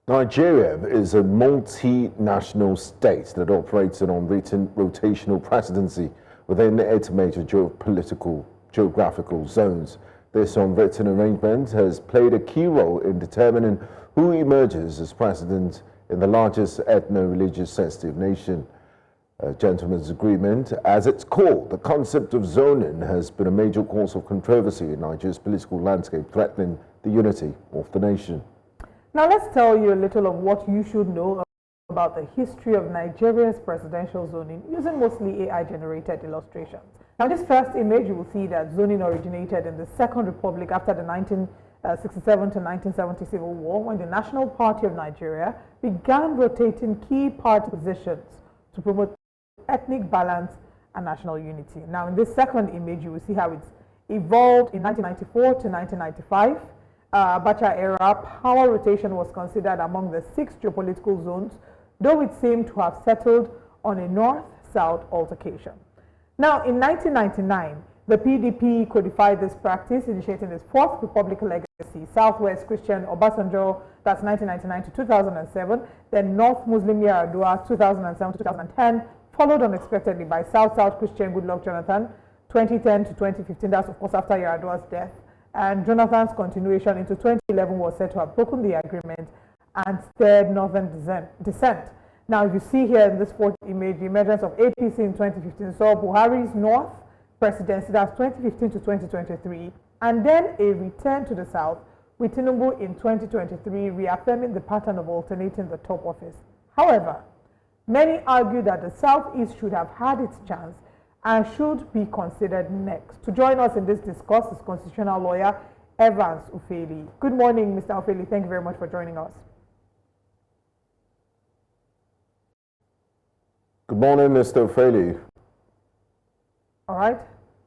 Nigeria is a multinational state that operates an unwritten rotational presidency within its major geographical zones. This unwritten arrangement has played a key role in determining who emerges as president in the largest ethno-religious sensitive nation. A gentleman's agreement, as it's called, the concept of zoning has been a major cause of controversy in Nigeria's political landscape, threatening the unity of the nation. Now let's tell you a little of what you should know about the history of Nigeria's presidential zoning using mostly AI-generated illustrations. Now in this first image, you will see that zoning originated in the Second Republic after the 1967 to 1970 Civil War, when the National Party of Nigeria began rotating key party positions to promote ethnic balance and national unity. Now in this second image, you will see how it's evolved in 1994 to 1995. Abacha era, power rotation was considered among the 6 geopolitical zones, though it seemed to have settled on a north-south altercation. Now, in 1999, the PDP codified this practice, initiating its 4th Republic legacy, Southwest Christian Obasanjo, that's 1999 to 2007, then North Muslim Yar'Adua, 2007 to 2010, followed unexpectedly by South-South Christian Goodluck Jonathan, 2010 to 2015, that's of course after Yar'Adua's death. And Jonathan's continuation into 2011 was said to have broken the agreement and stirred northern dissent. Now, if you see here in this fourth image, the emergence of APC in 2015 saw Buhari's North presidency, that's 2015 to 2023, and then a return to the South with Tinubu in 2023, reaffirming the pattern of alternating the top office. However, many argue that the Southeast should have had its chance and should be considered next. To join us in this discourse is constitutional lawyer Evans Ufeli. Good morning, Mr. Ufeli. Thank you very much for joining us. Good morning, Mr. Ufeli. All right.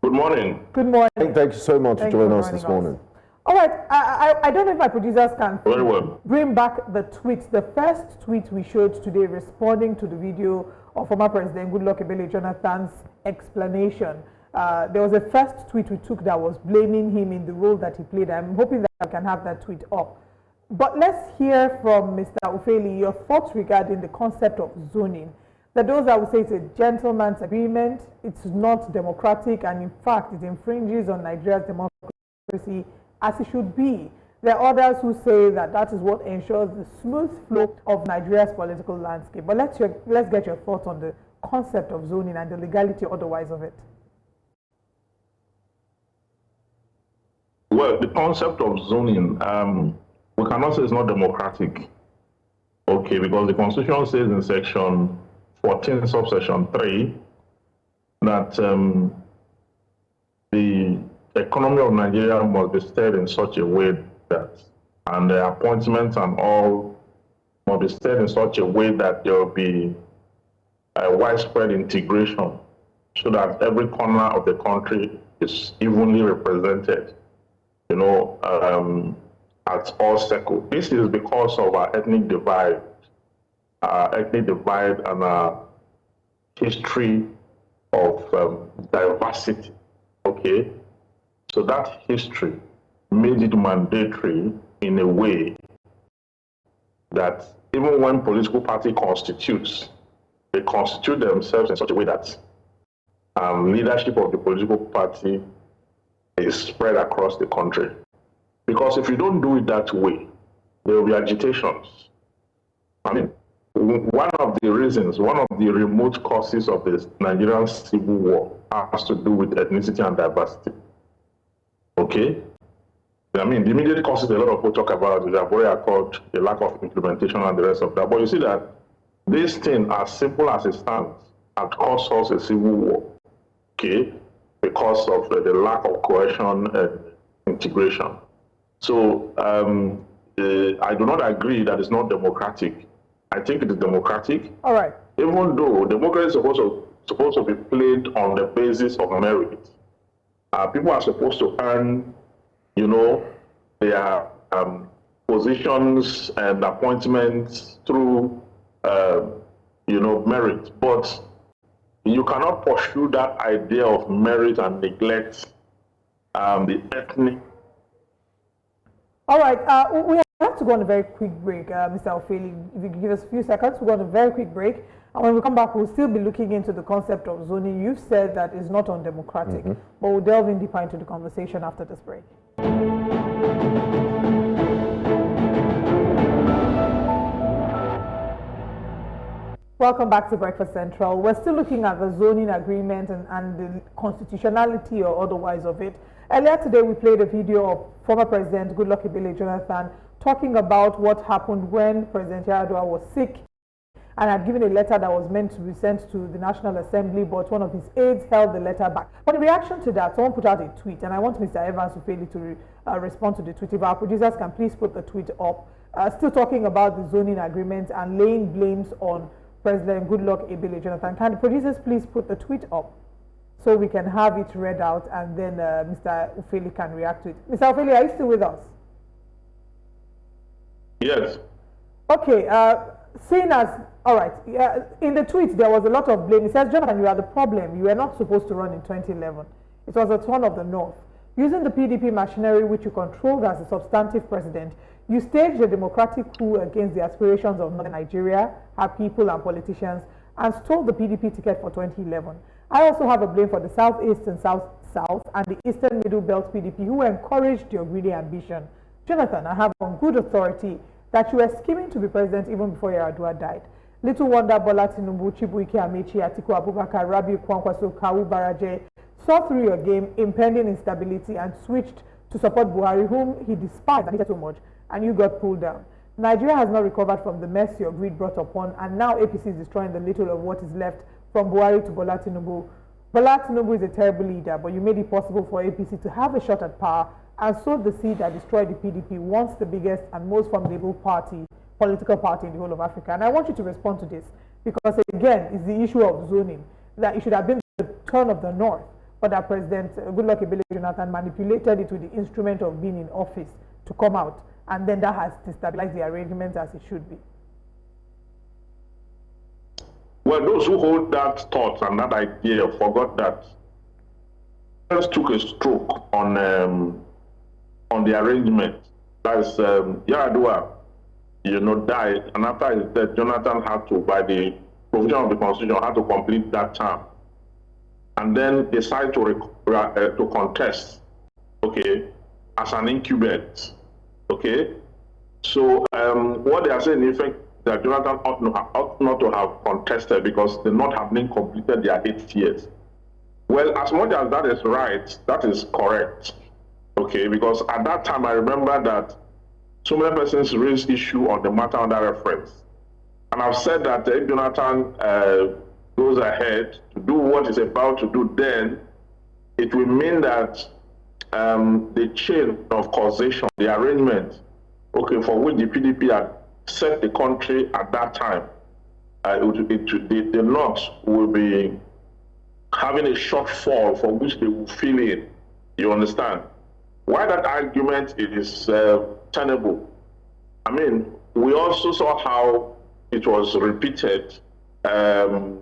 Good morning. Good morning. Thank you so much for joining us this morning. All right. I don't know if my producers can Very well. Bring back the tweet. The first tweet we showed today responding to the video of former President Goodluck Ebele Jonathan's explanation. There was a first tweet we took that was blaming him in the role that he played. I'm hoping that I can have that tweet up. But let's hear from Mr. Ufeli your thoughts regarding the concept of zoning. That those that would say it's a gentleman's agreement, it's not democratic, and in fact it infringes on Nigeria's democracy as it should be. There are others who say that that is what ensures the smooth flow of Nigeria's political landscape. But let's get your thoughts on the concept of zoning and the legality otherwise of it. Well, the concept of zoning, we cannot say it's not democratic. Okay, because the Constitution says in section 14, subsection 3, that the economy of Nigeria must be steered in such a way that, and the appointments and all must be steered in such a way that there will be a widespread integration so that every corner of the country is evenly represented, you know, at all circles. This is because of our ethnic divide and our history of diversity, okay? So that history made it mandatory in a way that even when political party constitutes, they constitute themselves in such a way that leadership of the political party is spread across the country. Because if you don't do it that way, there will be agitations. I mean, one of the remote causes of the Nigerian Civil War has to do with ethnicity and diversity. Okay? I mean, the immediate causes a lot of people talk about is Avoria Accord, the lack of implementation and the rest of that. But you see that this thing, as simple as it stands, has caused us a civil war, okay? Because of the lack of cohesion and integration. So I do not agree that it's not democratic. I think it is democratic. All right. Even though democracy is supposed to be played on the basis of merit. People are supposed to earn, you know, their positions and appointments through, you know, merit. But you cannot pursue that idea of merit and neglect the ethnic. All right. We have to go on a very quick break, Mr. Ufeli. If you could give us a few seconds, we'll go on a very quick break. And when we come back, we'll still be looking into the concept of zoning. You've said that it's not undemocratic, but we'll delve in deeper into the conversation after this break. Welcome back to Breakfast Central. We're still looking at the zoning agreement and the constitutionality or otherwise of it. Earlier today, we played a video of former President Goodluck Ebele Jonathan talking about what happened when President Yar'Adua was sick and had given a letter that was meant to be sent to the National Assembly, but one of his aides held the letter back. But in reaction to that, someone put out a tweet, and I want Mr. Evans Ufeli to respond to the tweet. If our producers can please put the tweet up, still talking about the zoning agreement and laying blames on President Goodluck Ebele Jonathan. Can the producers please put the tweet up so we can have it read out, and then Mr. Ufeli can react to it. Mr. Ufeli, are you still with us? Yes. Okay, seeing as, all right, in the tweet there was a lot of blame. It says, Jonathan, you are the problem. You were not supposed to run in 2011. It was a turn of the North. Using the PDP machinery which you controlled as a substantive president, you staged a democratic coup against the aspirations of Northern Nigeria, her people and politicians, and stole the PDP ticket for 2011. I also have a blame for the Southeast and South and the Eastern Middle Belt PDP who encouraged your greedy ambition. Jonathan, I have on good authority that you were scheming to be president even before Yar'Adua died. Little wonder Bola Tinubu, Chibuike Amechi, Atiku Abubakar, Rabiu Kwankwaso, Kawu Baraje saw through your game, impending instability, and switched to support Buhari, whom he despised and hated so much, and you got pulled down. Nigeria has not recovered from the mess your greed brought upon, and now APC is destroying the little of what is left from Buhari to Bola Tinubu. Bola Tinubu is a terrible leader, but you made it possible for APC to have a shot at power and sowed the seed that destroyed the PDP, once the biggest and most formidable political party in the whole of Africa. And I want you to respond to this, because again, it's the issue of zoning, that it should have been the turn of the North, but that President Goodluck Ebele Jonathan manipulated it with the instrument of being in office to come out, and then that has destabilized the arrangement as it should be. Well, those who hold that thought and that idea forgot that first took a stroke on the arrangement. That is, Yar'Adua, died, and after his death, Jonathan had to, by the provision of the Constitution, had to complete that term, and then decide to contest, okay, as an incumbent, okay. So what they are saying, in effect, that Jonathan ought not to have contested because the North have been completed their 8 years. Well, as much as that is right, that is correct, okay, because at that time I remember that so many persons raised issue on the matter under reference. And I've said that if Jonathan goes ahead to do what he's about to do, then it will mean that the chain of causation, the arrangement, okay, for which the PDP had set the country at that time, the North will be having a shortfall for which they will fill in. You understand? Why that argument is tenable? I mean, we also saw how it was repeated. It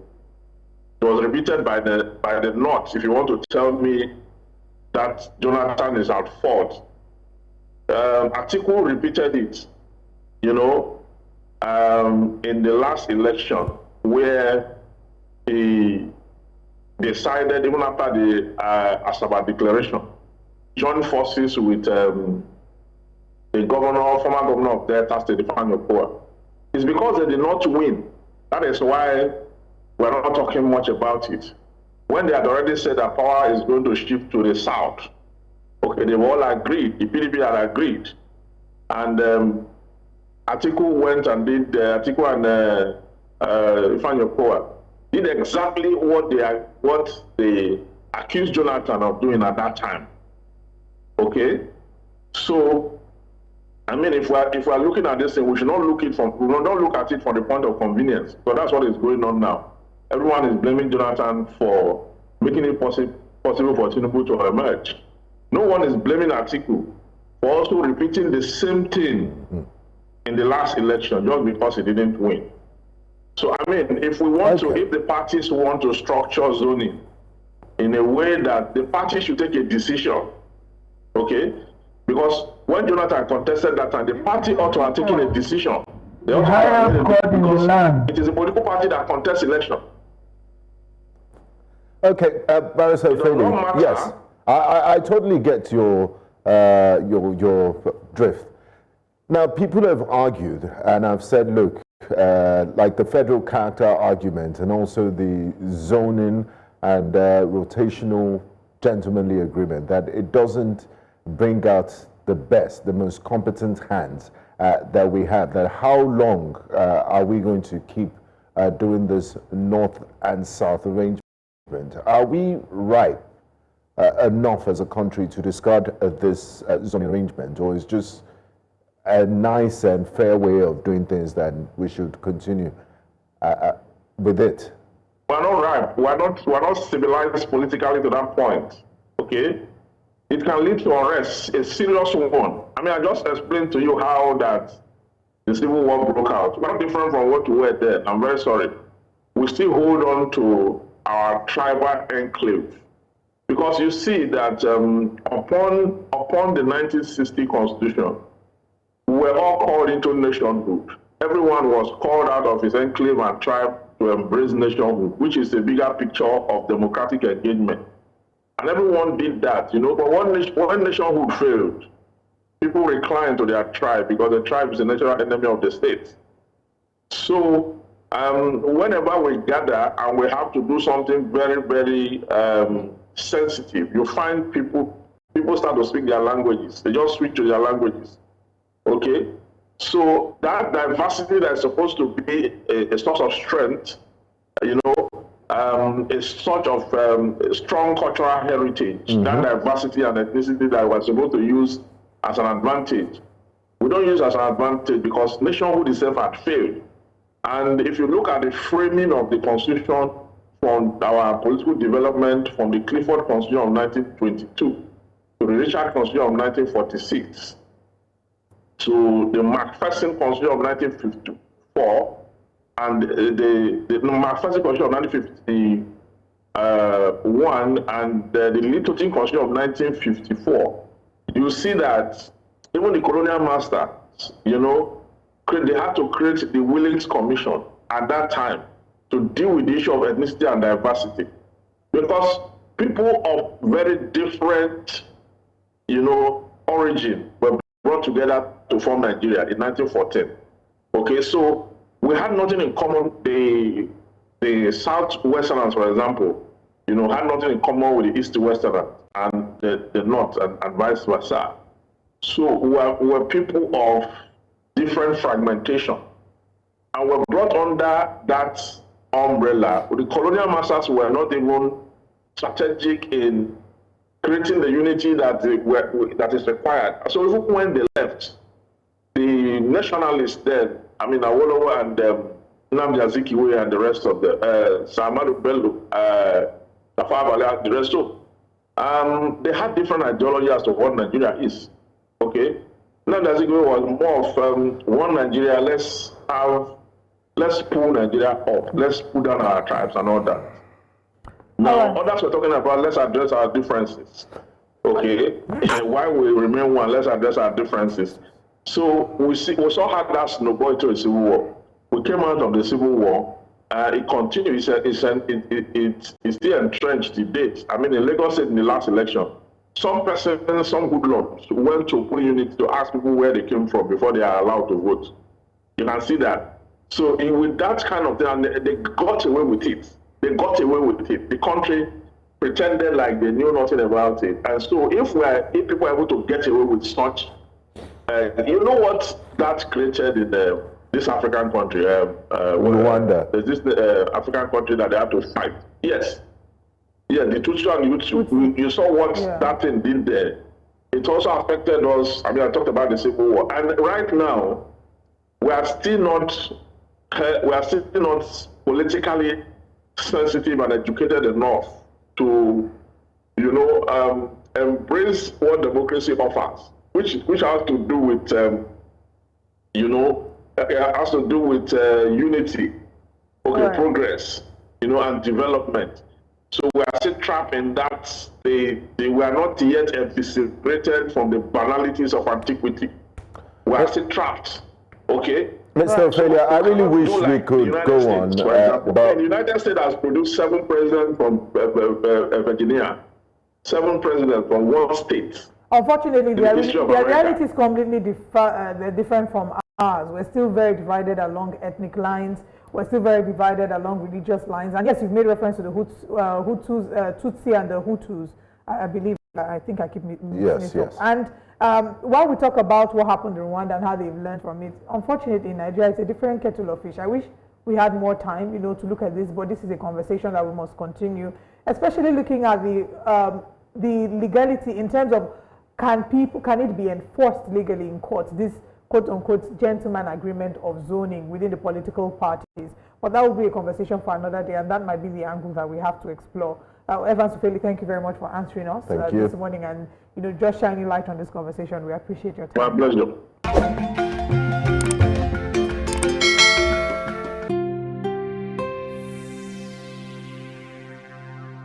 was repeated by the North. If you want to tell me that Jonathan is at fault, Atiku repeated it, in the last election, where he decided, even after the Asaba declaration, join forces with the former governor of Delta State, Ufeli. It's because they did not win. That is why we're not talking much about it. When they had already said that power is going to shift to the south, okay, they've all agreed, the PDP had agreed. And Atiku went and did, Atiku and Ufeli did exactly what they accused Jonathan of doing at that time. Okay? So, I mean, if we're looking at this thing, we should not look at it from the point of convenience, because that's what is going on now. Everyone is blaming Jonathan for making it possible for Tinubu to emerge. No one is blaming Atiku for also repeating the same thing in the last election just because he didn't win. So, I mean, if the parties want to structure zoning in a way that the parties should take a decision, okay? Because when Jonathan contested that time, the party ought to have taken a decision. They ought The to have highest made a court in the because land. it is a political party that contests election. Okay, Barrister It does not Ufeli, matter. yes, I totally get your drift. Now, people have argued, and I've said, look, like the federal character argument and also the zoning and rotational gentlemanly agreement, that it doesn't bring out the best, the most competent hands that we have. That how long are we going to keep doing this north and south arrangement? Are we right enough as a country to discard this zoning arrangement, or is just a nice and fair way of doing things that we should continue with it? We're not right. We're not civilized politically to that point. Okay? It can lead to unrest, a serious one. I mean, I just explained to you how that the Civil War broke out. We're not different from what we were then. I'm very sorry. We still hold on to our tribal enclave. Because you see that upon the 1960 Constitution, we were all called into nationhood. Everyone was called out of his enclave and tribe to embrace nationhood, which is a bigger picture of democratic engagement. And everyone did that, you know, but when nationhood failed, people reclined to their tribe because the tribe is a natural enemy of the state. So whenever we gather and we have to do something very, very sensitive, you find people start to speak their languages. They just switch to their languages. Okay? So that diversity that is supposed to be a source of strength, you know, a sort of strong cultural heritage, that diversity and ethnicity that we're supposed to use as an advantage, we don't use as an advantage because nationhood itself had failed. And if you look at the framing of the Constitution from our political development from the Clifford Constitution of 1922 to the Richard Constitution of 1946 to the Macpherson Constitution of 1954 and the Macpherson Constitution of 1951 and the Littleton Constitution of 1954, you see that even the colonial masters, you know, they had to create the Willings Commission at that time to deal with the issue of ethnicity and diversity. Because people of very different, you know, origin were brought together to form Nigeria in 1914. Okay, so we had nothing in common. The Southwesterners, for example, you know, had nothing in common with the East-Westerners and the North and vice versa. So we were people of different fragmentation. And were brought under that umbrella. The colonial masters were not even strategic in creating the unity that is required. So even when they left, the nationalists then, I mean, Awolowo and Nnamdi Azikiwe and the rest of the Ahmadu Bello, Tafawa Balewa, the rest of they had different ideology as to what Nigeria is. Okay, Nnamdi Azikiwe was more of one Nigeria. Let's pull Nigeria up. Let's pull down our tribes and all that. Now, others were talking about let's address our differences. Okay, and why we remain one, let's address our differences. So we saw how that snowball into a civil war. We came out of the civil war. It continues. It's still entrenched to date. I mean, in Lagos State in the last election, some hoodlums went to polling units to ask people where they came from before they are allowed to vote. You can see that. So with that kind of thing, and they got away with it. They got away with it. The country pretended like they knew nothing about it. And so if people are able to get away with such, you know what that created in this African country? Rwanda. There's this African country that they have to fight. Yes. Yeah, the Tutsi and the Hutu, you saw what that thing did there. It also affected us. I mean, I talked about the Civil War. And right now, we are still not politically sensitive and educated enough to, you know, embrace what democracy offers, which has to do with, you know, has to do with unity, progress, you know, and development. So we are still trapped in that they were not yet eviscerated from the banalities of antiquity. We are still trapped. Okay? Mr. Ufeli, I really wish we could go on. For example, the United States has produced 7 presidents from Virginia, 7 presidents from one state. Unfortunately, their reality is completely different from ours. We're still very divided along ethnic lines. We're still very divided along religious lines. And yes, you've made reference to the Tutsi and the Hutus, I believe. I think I keep mixing it up. And while we talk about what happened in Rwanda and how they've learned from it, unfortunately in Nigeria it's a different kettle of fish. I wish we had more time, to look at this, but this is a conversation that we must continue, especially looking at the legality in terms of can it be enforced legally in courts, this quote-unquote gentleman agreement of zoning within the political parties. But that will be a conversation for another day, and that might be the angle that we have to explore. Evans Ufeli, thank you very much for answering us this morning and just shining light on this conversation. We appreciate your time. My pleasure.